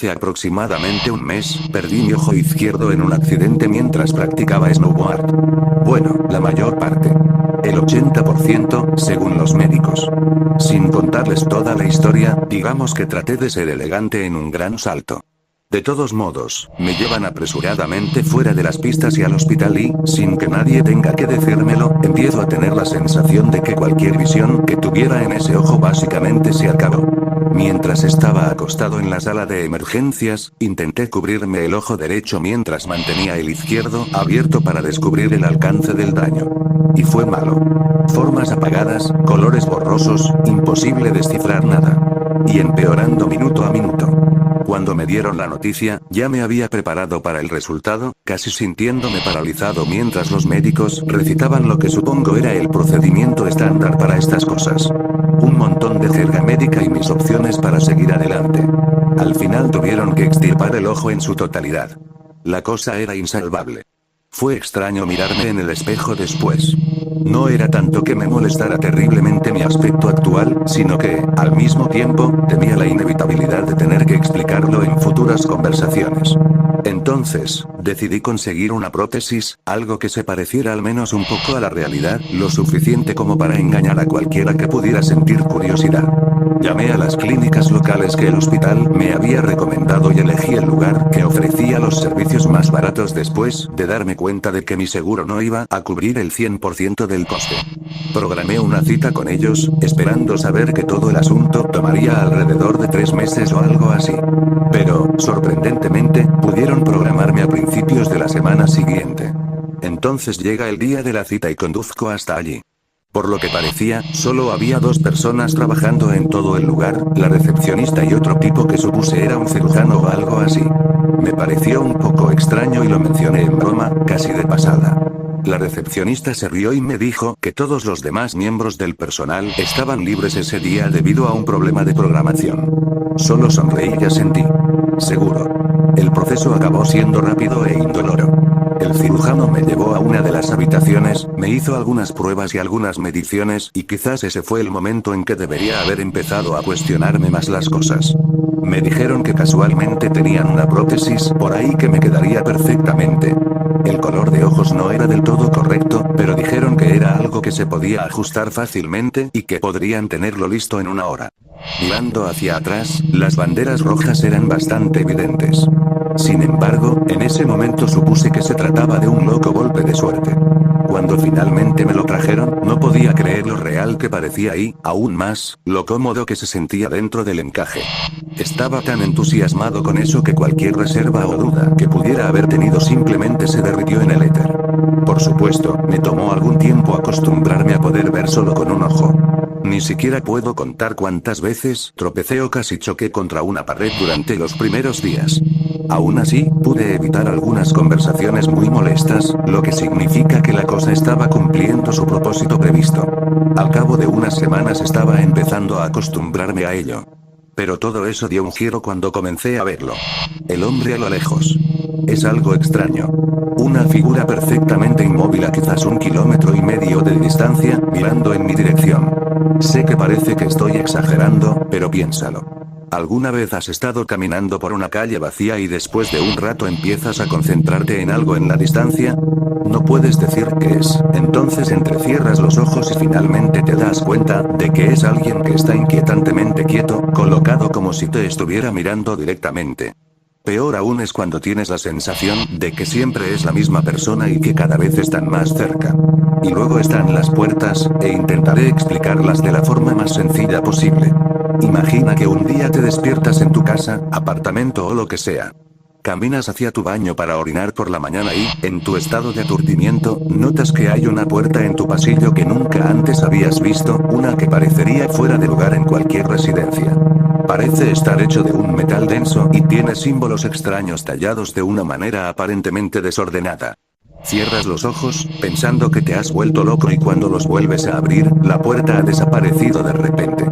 Hace aproximadamente un mes, perdí mi ojo izquierdo en un accidente mientras practicaba snowboard. Bueno, la mayor parte. El 80%, según los médicos. Sin contarles toda la historia, digamos que traté de ser elegante en un gran salto. De todos modos, me llevan apresuradamente fuera de las pistas y al hospital y, sin que nadie tenga que decírmelo, empiezo a tener la sensación de que cualquier visión que tuviera en ese ojo básicamente se acabó. Mientras estaba acostado en la sala de emergencias, intenté cubrirme el ojo derecho mientras mantenía el izquierdo abierto para descubrir el alcance del daño. Y fue malo. Formas apagadas, colores borrosos, imposible descifrar nada. Y empeorando minuto a minuto. Cuando me dieron la noticia, ya me había preparado para el resultado, casi sintiéndome paralizado mientras los médicos recitaban lo que supongo era el procedimiento estándar para estas cosas. Un montón de jerga médica y mis opciones para seguir adelante. Al final tuvieron que extirpar el ojo en su totalidad. La cosa era insalvable. Fue extraño mirarme en el espejo después. No era tanto que me molestara terriblemente mi aspecto actual, sino que, al mismo tiempo, temía la inevitabilidad de tener que explicarlo en futuras conversaciones. Entonces, decidí conseguir una prótesis, algo que se pareciera al menos un poco a la realidad, lo suficiente como para engañar a cualquiera que pudiera sentir curiosidad. Llamé a las clínicas locales que el hospital me había recomendado y elegí el lugar que ofrecía los servicios más baratos después de darme cuenta de que mi seguro no iba a cubrir el 100% del coste. Programé una cita con ellos, esperando saber que todo el asunto tomaría alrededor de 3 meses o algo así. Pero, sorprendentemente, pudieron programarme a principios de la semana siguiente. Entonces llega el día de la cita y conduzco hasta allí. Por lo que parecía, solo había 2 personas trabajando en todo el lugar, la recepcionista y otro tipo que supuse era un cirujano o algo así. Me pareció un poco extraño y lo mencioné en broma, casi de pasada. La recepcionista se rió y me dijo que todos los demás miembros del personal estaban libres ese día debido a un problema de programación. Solo sonreí y asentí. Seguro. El proceso acabó siendo rápido e indoloro. El cirujano me llevó a una de las habitaciones, me hizo algunas pruebas y algunas mediciones, y quizás ese fue el momento en que debería haber empezado a cuestionarme más las cosas. Me dijeron que casualmente tenían una prótesis por ahí que me quedaría perfectamente. El color de ojos no era del todo correcto, pero dijeron que era algo que se podía ajustar fácilmente y que podrían tenerlo listo en 1 hora. Mirando hacia atrás, las banderas rojas eran bastante evidentes. Sin embargo, en ese momento supuse que se trataba de un loco golpe de suerte. Cuando finalmente me lo trajeron, no podía creer lo real que parecía y, aún más, lo cómodo que se sentía dentro del encaje. Estaba tan entusiasmado con eso que cualquier reserva o duda que pudiera haber tenido simplemente se derritió en el éter. Por supuesto, me tomó algún tiempo acostumbrarme a poder ver solo con un ojo. Ni siquiera puedo contar cuántas veces tropecé o casi choqué contra una pared durante los primeros días. Aún así, pude evitar algunas conversaciones muy molestas, lo que significa que la cosa estaba cumpliendo su propósito previsto. Al cabo de unas semanas estaba empezando a acostumbrarme a ello. Pero todo eso dio un giro cuando comencé a verlo. El hombre a lo lejos. Es algo extraño. Una figura perfectamente inmóvil a quizás 1,5 kilómetros de distancia, mirando en mi dirección. Sé que parece que estoy exagerando, pero piénsalo. ¿Alguna vez has estado caminando por una calle vacía y después de un rato empiezas a concentrarte en algo en la distancia? No puedes decir qué es, entonces entrecierras los ojos y finalmente te das cuenta de que es alguien que está inquietantemente quieto, colocado como si te estuviera mirando directamente. Peor aún es cuando tienes la sensación de que siempre es la misma persona y que cada vez están más cerca. Y luego están las puertas, e intentaré explicarlas de la forma más sencilla posible. Imagina que un día te despiertas en tu casa, apartamento o lo que sea. Caminas hacia tu baño para orinar por la mañana y, en tu estado de aturdimiento, notas que hay una puerta en tu pasillo que nunca antes habías visto, una que parecería fuera de lugar en cualquier residencia. Parece estar hecho de un metal denso y tiene símbolos extraños tallados de una manera aparentemente desordenada. Cierras los ojos, pensando que te has vuelto loco y cuando los vuelves a abrir, la puerta ha desaparecido de repente.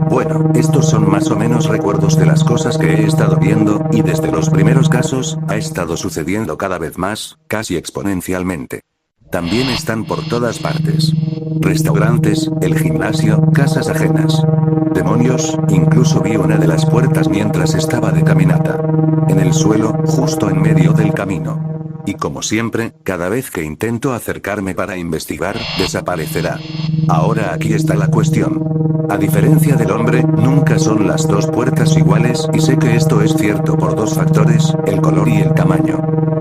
Bueno, estos son más o menos recuerdos de las cosas que he estado viendo, y desde los primeros casos, ha estado sucediendo cada vez más, casi exponencialmente. También están por todas partes. Restaurantes, el gimnasio, casas ajenas. Demonios, incluso vi una de las puertas mientras estaba de caminata. En el suelo, justo en medio del camino. Y como siempre, cada vez que intento acercarme para investigar, desaparecerá. Ahora aquí está la cuestión. A diferencia del hombre, nunca son las dos puertas iguales y sé que esto es cierto por dos factores, el color y el tamaño.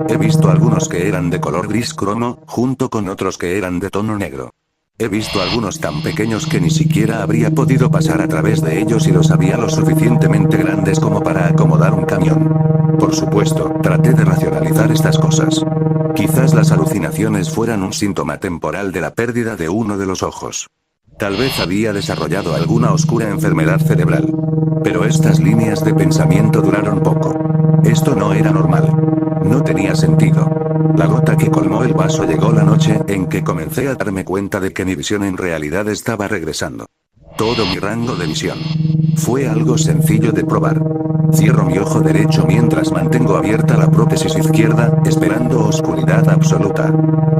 He visto algunos que eran de color gris cromo, junto con otros que eran de tono negro. He visto algunos tan pequeños que ni siquiera habría podido pasar a través de ellos si los había lo suficientemente grandes como para acomodar un camión. Por supuesto, traté de racionalizar estas cosas. Quizás las alucinaciones fueran un síntoma temporal de la pérdida de uno de los ojos. Tal vez había desarrollado alguna oscura enfermedad cerebral. Pero estas líneas de pensamiento duraron poco. Esto no era normal. No tenía sentido. La gota que colmó el vaso llegó la noche en que comencé a darme cuenta de que mi visión en realidad estaba regresando. Todo mi rango de visión. Fue algo sencillo de probar. Cierro mi ojo derecho mientras mantengo abierta la prótesis izquierda, esperando oscuridad absoluta.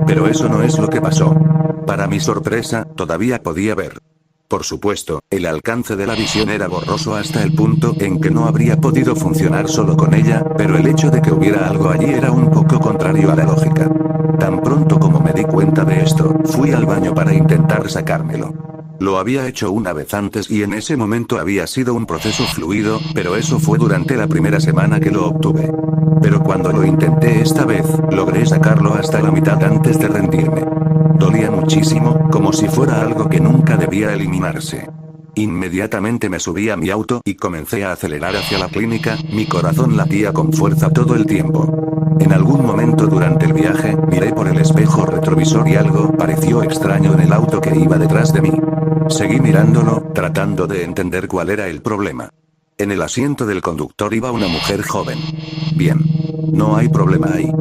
Pero eso no es lo que pasó. Para mi sorpresa, todavía podía ver. Por supuesto, el alcance de la visión era borroso hasta el punto en que no habría podido funcionar solo con ella, pero el hecho de que hubiera algo allí era un poco contrario a la lógica. Tan pronto como me di cuenta de esto, fui al baño para intentar sacármelo. Lo había hecho una vez antes y en ese momento había sido un proceso fluido, pero eso fue durante la primera semana que lo obtuve. Pero cuando lo intenté esta vez, logré sacarlo hasta la mitad antes de rendirme. Dolía muchísimo, como si fuera algo que nunca debía eliminarse. Inmediatamente me subí a mi auto y comencé a acelerar hacia la clínica, mi corazón latía con fuerza todo el tiempo. En algún momento durante el viaje, miré por el espejo retrovisor y algo pareció extraño en el auto que iba detrás de mí. Seguí mirándolo, tratando de entender cuál era el problema. En el asiento del conductor iba una mujer joven. Bien. No hay problema ahí.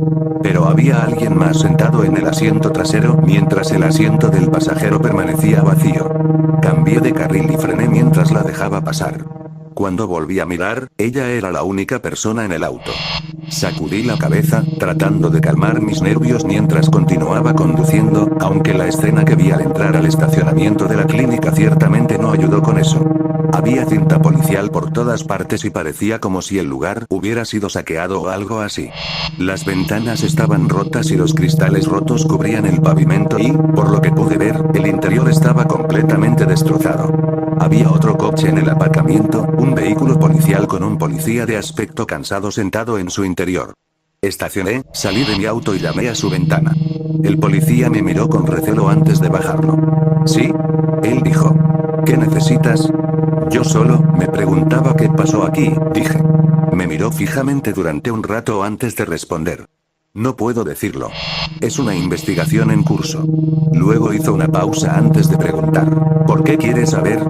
Pero había alguien más sentado en el asiento trasero, mientras el asiento del pasajero permanecía vacío. Cambié de carril y frené mientras la dejaba pasar. Cuando volví a mirar, ella era la única persona en el auto. Sacudí la cabeza, tratando de calmar mis nervios mientras continuaba conduciendo, aunque la escena que vi al entrar al estacionamiento de la clínica ciertamente no ayudó con eso. Había cinta policial por todas partes y parecía como si el lugar hubiera sido saqueado o algo así. Las ventanas estaban rotas y los cristales rotos cubrían el pavimento y, por lo que pude ver, el interior estaba completamente destrozado. Había otro coche en el aparcamiento, un vehículo policial con un policía de aspecto cansado sentado en su interior. Estacioné, salí de mi auto y llamé a su ventana. El policía me miró con recelo antes de bajarlo. ¿Sí? Él dijo. ¿Qué necesitas? Yo solo me preguntaba qué pasó aquí, dije. Me miró fijamente durante un rato antes de responder. No puedo decirlo. Es una investigación en curso. Luego hizo una pausa antes de preguntar. ¿Por qué quieres saber?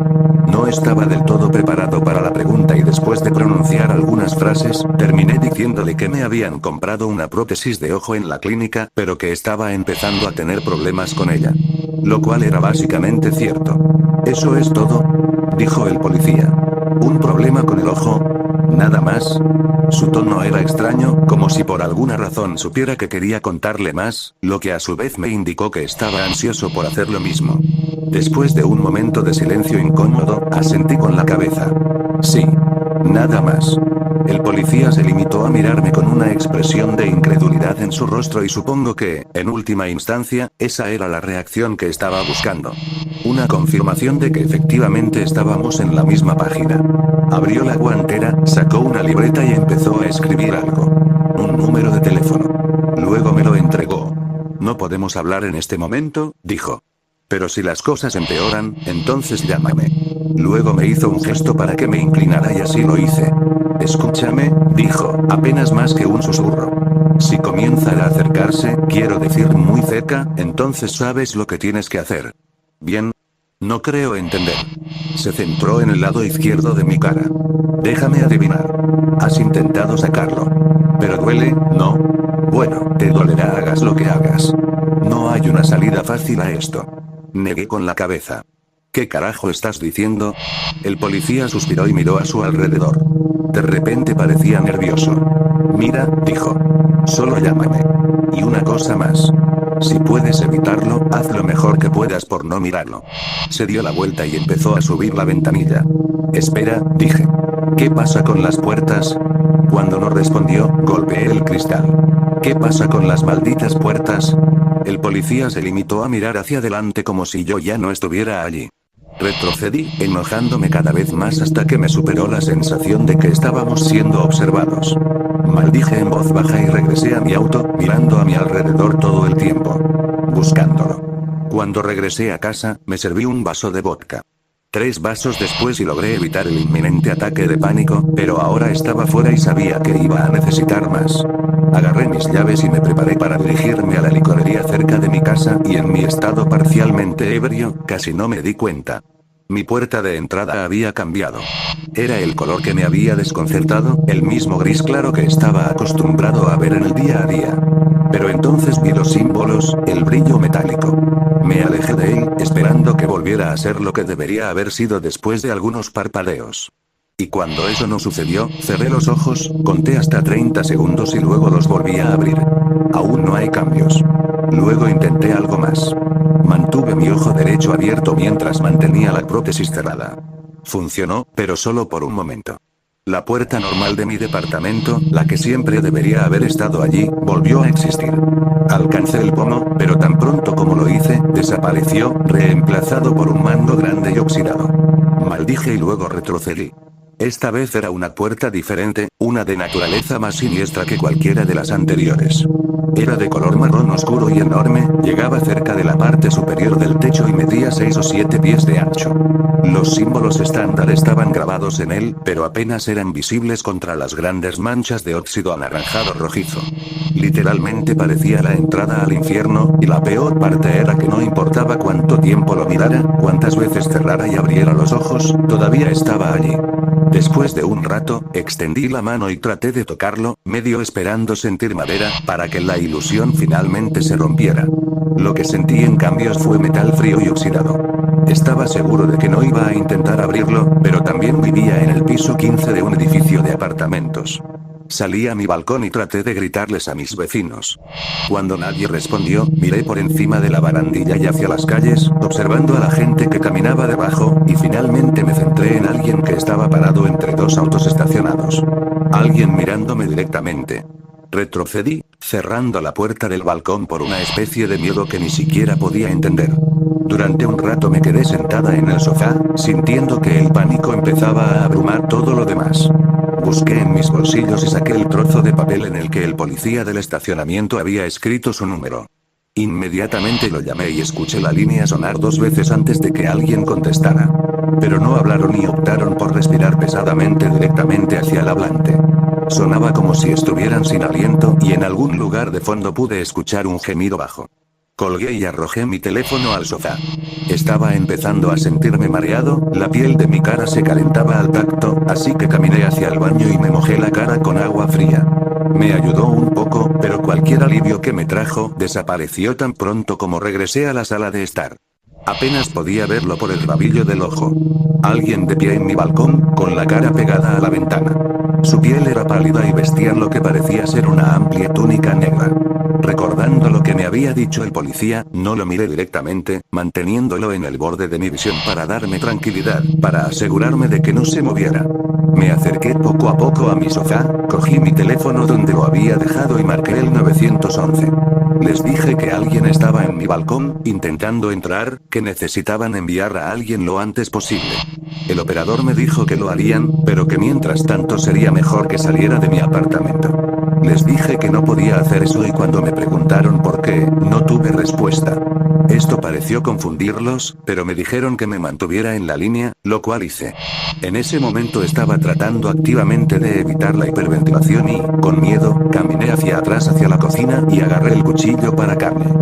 No estaba del todo preparado para la pregunta y después de pronunciar algunas frases, terminé diciéndole que me habían comprado una prótesis de ojo en la clínica, pero que estaba empezando a tener problemas con ella. Lo cual era básicamente cierto. ¿Eso es todo?, dijo el policía. ¿Un problema con el ojo? ¿Nada más? Su tono era extraño, como si por alguna razón supiera que quería contarle más, lo que a su vez me indicó que estaba ansioso por hacer lo mismo. Después de un momento de silencio incómodo, asentí con la cabeza. Sí. Nada más. El policía se limitó a mirarme con una expresión de incredulidad en su rostro y supongo que, en última instancia, esa era la reacción que estaba buscando. Una confirmación de que efectivamente estábamos en la misma página. Abrió la guantera, sacó una libreta y empezó a escribir algo. Un número de teléfono. Luego me lo entregó. No podemos hablar en este momento, dijo. Pero si las cosas empeoran, entonces llámame. Luego me hizo un gesto para que me inclinara y así lo hice. Escúchame, dijo, apenas más que un susurro. Si comienza a acercarse, quiero decir muy cerca, entonces sabes lo que tienes que hacer. Bien. No creo entender. Se centró en el lado izquierdo de mi cara. Déjame adivinar. Has intentado sacarlo. Pero duele, ¿no? Bueno, te dolerá hagas lo que hagas. No hay una salida fácil a esto. Negué con la cabeza. ¿Qué carajo estás diciendo? El policía suspiró y miró a su alrededor. De repente parecía nervioso. Mira, dijo. Solo llámame. Y una cosa más. Si puedes evitarlo, haz lo mejor que puedas por no mirarlo. Se dio la vuelta y empezó a subir la ventanilla. Espera, dije. ¿Qué pasa con las puertas? Cuando no respondió, golpeé el cristal. ¿Qué pasa con las malditas puertas? El policía se limitó a mirar hacia adelante como si yo ya no estuviera allí. Retrocedí, enojándome cada vez más hasta que me superó la sensación de que estábamos siendo observados. Maldije en voz baja y regresé a mi auto, mirando a mi alrededor todo el tiempo. Buscándolo. Cuando regresé a casa, me serví un vaso de vodka. 3 vasos después y logré evitar el inminente ataque de pánico, pero ahora estaba fuera y sabía que iba a necesitar más. Agarré mis llaves y me preparé para dirigirme a la licorería cerca de mi casa y en mi estado parcialmente ebrio, casi no me di cuenta. Mi puerta de entrada había cambiado. Era el color que me había desconcertado, el mismo gris claro que estaba acostumbrado a ver en el día a día. Pero entonces vi los símbolos, el brillo metálico. Me alejé de él, esperando que volviera a ser lo que debería haber sido después de algunos parpadeos. Y cuando eso no sucedió, cerré los ojos, conté hasta 30 segundos y luego los volví a abrir. Aún no hay cambios. Luego intenté algo más. Mantuve mi ojo derecho abierto mientras mantenía la prótesis cerrada. Funcionó, pero solo por un momento. La puerta normal de mi departamento, la que siempre debería haber estado allí, volvió a existir. Alcancé el pomo, pero tan pronto como lo hice, desapareció, reemplazado por un mango grande y oxidado. Maldije y luego retrocedí. Esta vez era una puerta diferente, una de naturaleza más siniestra que cualquiera de las anteriores. Era de color marrón oscuro y enorme, llegaba cerca de la parte superior del techo y medía 6 o 7 pies de ancho. Los símbolos estándar estaban grabados en él, pero apenas eran visibles contra las grandes manchas de óxido anaranjado rojizo. Literalmente parecía la entrada al infierno, y la peor parte era que no importaba cuánto tiempo lo mirara, cuántas veces cerrara y abriera los ojos, todavía estaba allí. Después de un rato, extendí la mano y traté de tocarlo, medio esperando sentir madera, para que la ilusión finalmente se rompiera. Lo que sentí en cambio fue metal frío y oxidado. Estaba seguro de que no iba a intentar abrirlo, pero también vivía en el piso 15 de un edificio de apartamentos. Salí a mi balcón y traté de gritarles a mis vecinos. Cuando nadie respondió, miré por encima de la barandilla y hacia las calles, observando a la gente que caminaba debajo, y finalmente me centré en alguien que estaba parado entre 2 autos estacionados. Alguien mirándome directamente. Retrocedí, cerrando la puerta del balcón por una especie de miedo que ni siquiera podía entender. Durante un rato me quedé sentada en el sofá, sintiendo que el pánico empezaba a abrumar todo lo demás. Busqué en mis bolsillos y saqué el trozo de papel en el que el policía del estacionamiento había escrito su número. Inmediatamente lo llamé y escuché la línea sonar 2 veces antes de que alguien contestara. Pero no hablaron y optaron por respirar pesadamente directamente hacia el hablante. Sonaba como si estuvieran sin aliento y en algún lugar de fondo pude escuchar un gemido bajo. Colgué y arrojé mi teléfono al sofá. Estaba empezando a sentirme mareado, la piel de mi cara se calentaba al tacto, así que caminé hacia el baño y me mojé la cara con agua fría. Me ayudó un poco, pero cualquier alivio que me trajo desapareció tan pronto como regresé a la sala de estar. Apenas podía verlo por el rabillo del ojo. Alguien de pie en mi balcón, con la cara pegada a la ventana. Su piel era pálida y vestía lo que parecía ser una amplia túnica negra. Recordando lo que me había dicho el policía, no lo miré directamente, manteniéndolo en el borde de mi visión para darme tranquilidad, para asegurarme de que no se moviera. Me acerqué poco a poco a mi sofá, cogí mi teléfono donde lo había dejado y marqué el 911. Les dije que alguien estaba en mi balcón, intentando entrar, que necesitaban enviar a alguien lo antes posible. El operador me dijo que lo harían, pero que mientras tanto sería mejor que saliera de mi apartamento. Les dije que no podía hacer eso y cuando me preguntaron por qué, no tuve respuesta. Esto pareció confundirlos, pero me dijeron que me mantuviera en la línea, lo cual hice. En ese momento estaba tratando activamente de evitar la hiperventilación y, con miedo, caminé hacia atrás hacia la cocina y agarré el cuchillo para carne.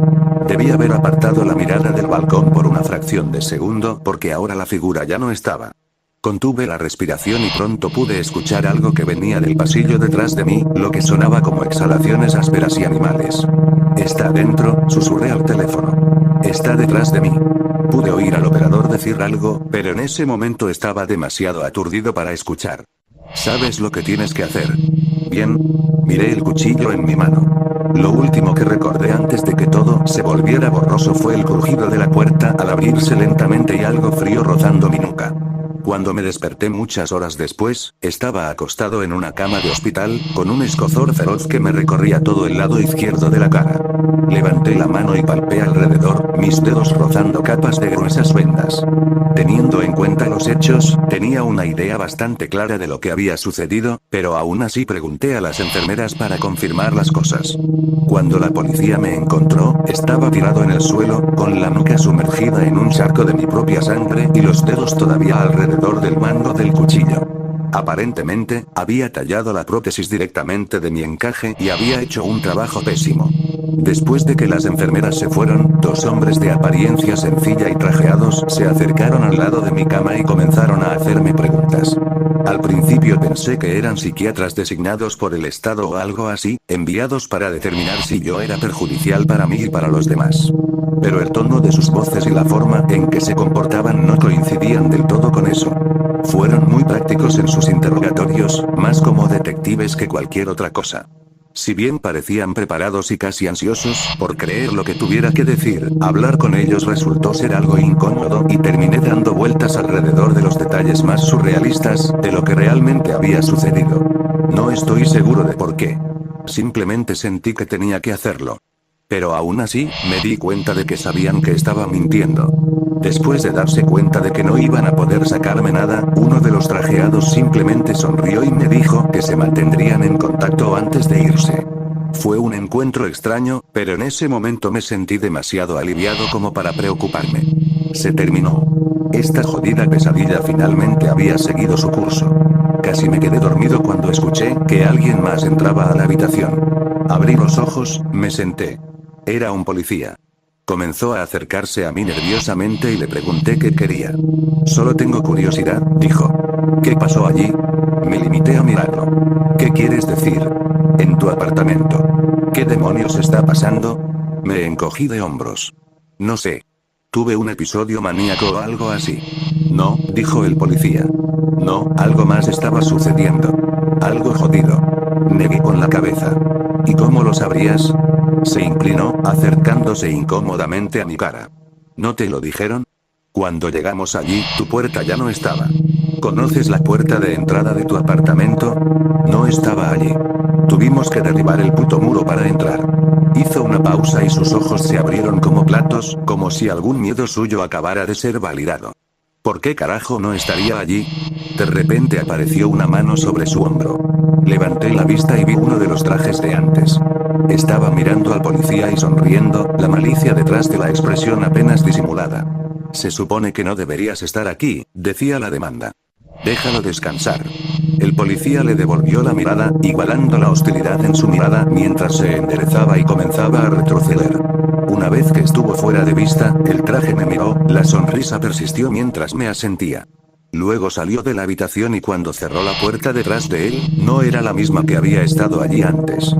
Debí haber apartado la mirada del balcón por una fracción de segundo porque ahora la figura ya no estaba. Contuve la respiración y pronto pude escuchar algo que venía del pasillo detrás de mí, lo que sonaba como exhalaciones ásperas y animales. «Está dentro», susurré al teléfono. «Está detrás de mí». Pude oír al operador decir algo, pero en ese momento estaba demasiado aturdido para escuchar. «¿Sabes lo que tienes que hacer? Bien». Miré el cuchillo en mi mano. Lo último que recordé antes de que todo se volviera borroso fue el crujido de la puerta al abrirse lentamente y algo frío rozando mi nuca. Cuando me desperté muchas horas después, estaba acostado en una cama de hospital, con un escozor feroz que me recorría todo el lado izquierdo de la cara. Levanté la mano y palpé alrededor, mis dedos rozando capas de gruesas vendas. Teniendo en cuenta los hechos, tenía una idea bastante clara de lo que había sucedido, pero aún así pregunté a las enfermeras para confirmar las cosas. Cuando la policía me encontró, estaba tirado en el suelo, con la nuca sumergida en un charco de mi propia sangre y los dedos todavía alrededor del mango del cuchillo. Aparentemente, había tallado la prótesis directamente de mi encaje y había hecho un trabajo pésimo. Después de que las enfermeras se fueron, dos hombres de apariencia sencilla y trajeados se acercaron al lado de mi cama y comenzaron a hacerme preguntas. Al principio pensé que eran psiquiatras designados por el Estado o algo así, enviados para determinar si yo era perjudicial para mí y para los demás. Pero el tono de sus voces y la forma en que se comportaban no coincidían del todo con eso. Fueron muy prácticos en sus interrogatorios, más como detectives que cualquier otra cosa. Si bien parecían preparados y casi ansiosos por creer lo que tuviera que decir, hablar con ellos resultó ser algo incómodo y terminé dando vueltas alrededor de los detalles más surrealistas de lo que realmente había sucedido. No estoy seguro de por qué. Simplemente sentí que tenía que hacerlo. Pero aún así, me di cuenta de que sabían que estaba mintiendo. Después de darse cuenta de que no iban a poder sacarme nada, uno de los trajeados simplemente sonrió y me dijo que se mantendrían en contacto antes de irse. Fue un encuentro extraño, pero en ese momento me sentí demasiado aliviado como para preocuparme. Se terminó. Esta jodida pesadilla finalmente había seguido su curso. Casi me quedé dormido cuando escuché que alguien más entraba a la habitación. Abrí los ojos, me senté. Era un policía. Comenzó a acercarse a mí nerviosamente y le pregunté qué quería. Solo tengo curiosidad, dijo. ¿Qué pasó allí? Me limité a mirarlo. ¿Qué quieres decir? En tu apartamento. ¿Qué demonios está pasando? Me encogí de hombros. No sé. Tuve un episodio maníaco o algo así. No, dijo el policía. No, algo más estaba sucediendo. Algo jodido. Negué con la cabeza. ¿Y cómo lo sabrías? Se inclinó, acercándose incómodamente a mi cara. ¿No te lo dijeron? Cuando llegamos allí, tu puerta ya no estaba. ¿Conoces la puerta de entrada de tu apartamento? No estaba allí. Tuvimos que derribar el puto muro para entrar. Hizo una pausa y sus ojos se abrieron como platos, como si algún miedo suyo acabara de ser validado. ¿Por qué carajo no estaría allí? De repente apareció una mano sobre su hombro. Levanté la vista y vi uno de los trajes de antes. Estaba mirando al policía y sonriendo, la malicia detrás de la expresión apenas disimulada. Se supone que no deberías estar aquí, decía la demanda. Déjalo descansar. El policía le devolvió la mirada, igualando la hostilidad en su mirada mientras se enderezaba y comenzaba a retroceder. Una vez que estuvo fuera de vista, el traje me miró, la sonrisa persistió mientras me asentía. Luego salió de la habitación y cuando cerró la puerta detrás de él, no era la misma que había estado allí antes.